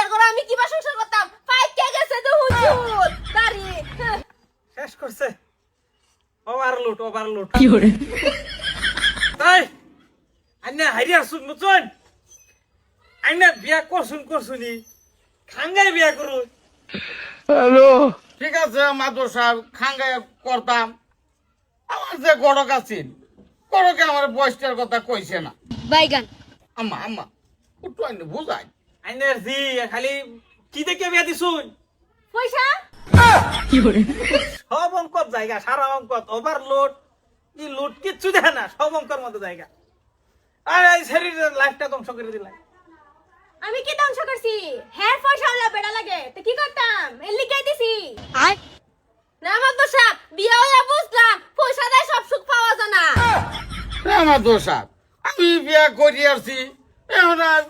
বিয়ার করে আমি কিবা সংসার করতাম পাই কে গেছে তো হুজুর তারি শেষ করছে ওভারলোড কি করে তাই আইনা হারিয়া শুন মুচন আইনা বিয়া করছুনি খাঙ্গাই বিয়া করু হ্যালো ঠিক আছে মাদুর সাহেব খাঙ্গায় করতাম আমার যে গড়ক আছেন গড়কে আমার বয়সটার কথা কইছে না বাইগান আম্মা আম্মা একটু আইনে বুঝাই আইনার জি খালি কি দেখে বিয়া দিছুন পয়সা কি করে সব অঙ্কত জায়গা সারা অঙ্কত ওভারলোড ই লোড কিচ্ছু দেখে না সব অঙ্কর মতো জায়গা আর এই শরীরের লাইফটা ধ্বংস করে দিলাই আমি কি ধ্বংস করছি হ্যাঁ পয়সা হলো বেড়া লাগে তো কি করতাম এর লিখে দিছি না মাদুর সাহেব বিয়ে হইয়া বুঝলাম পয়সা দেয় সব সুখ পাওয়া যায় না মাদুর সাহেব আমি বিয়া করি আসছি এখন আর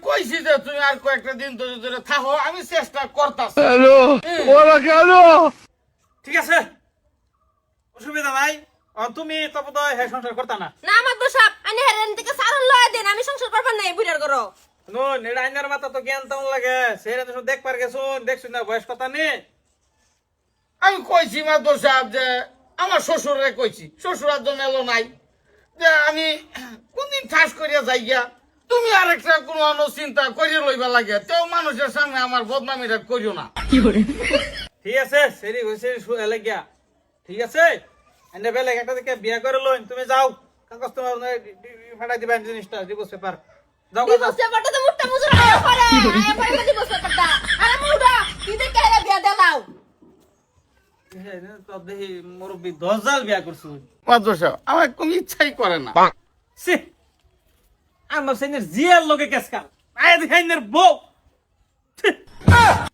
কইছি যে তুমি আর কয়েকটা দিন ধরে থাকো আমি চেষ্টা করতাছি হ্যালো ওরা কেন ঠিক আছে অসুবিধা নাই তুমি তবে তো হ্যাঁ সংসার করতা না না মাদুর সাহেব আনি হেরেন থেকে সারন লয় দেন আমি সংসার করবার নাই বুড়ার করো নুন এটা আইনার মাথা তো জ্ঞান তেমন লাগে সেটা তো দেখ পার গেছুন দেখছুন না বয়স কথা নেই আমি কইছি মাদুর সাহেব যে আমার শ্বশুরে কইছি শ্বশুরার জন্য এলো নাই যে আমি কোনদিন ঠাস করিয়া যাইয়া তুমি আরেকটা কোনো চিন্তা করিয়া লইবা লাগে তেও মানুষের সামনে আমার বদনামিটা করিও না কি করে ঠিক আছে সেরি হয়েছে এলাকিয়া ঠিক আছে এনে বেলেগ একটা দিকে বিয়া করে লইন তুমি যাও কাগজ তোমার ফাটাই দিবেন জিনিসটা ডিভোর্স পেপার যাও কাজ দিবস পেপারটা তো মুটটা মুজুর আয়া পড়ে দিবস পেপারটা আরে মুডা কি দেখে হেরে বিয়া দেলাও তো দেখি মুরব্বী 10 জাল বিয়া করছো মাদুর সাহেব আমার কোনো ইচ্ছাই করে না সে আমার সেনের জিয়ার লগে কেসকাল আয় দেখাইনের বউ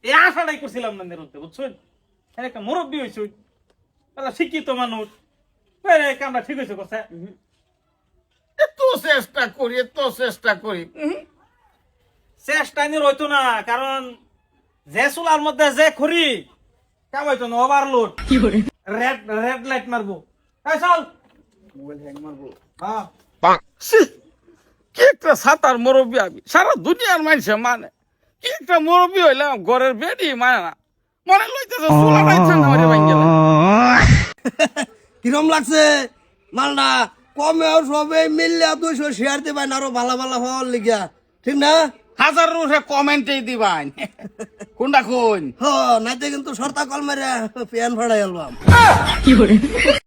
এই আশাটাই করছিলাম না নিরন্তে বুঝছেন একটা মুরব্বী হয়েছে তাহলে শিক্ষিত মানুষ কামটা ঠিক হয়েছে কথা এত চেষ্টা করি চেষ্টা নিয়ে রইতো না কারণ যে চুলার মধ্যে যে খড়ি কাম হইতো না ওভারলোড কি করে রেড লাইট মারবো এই চল মোবাইল হ্যাং মারবো হ্যাঁ ছি, কি একটা সাতার মুরব্বী আমি সারা দুনিয়ার মানুষে মানে কি একটা মুরব্বী হইলাম ঘরের বেডি মানে না মনে লইতেছে চুলা রাইছে না আমারে ভাঙ্গে কিরম লাগছে মালটা কমে সবে মিললে 200 শেয়ার দিবেন আরো ভালো ভালো হওয়ার লিগা ঠিক না হাজার রুপে কমেন্টেই দিবান কোনটা কোন হ নাইতে কিন্তু সর্তা কল মেরে প্যান ফাড়াই আলবাম কি করে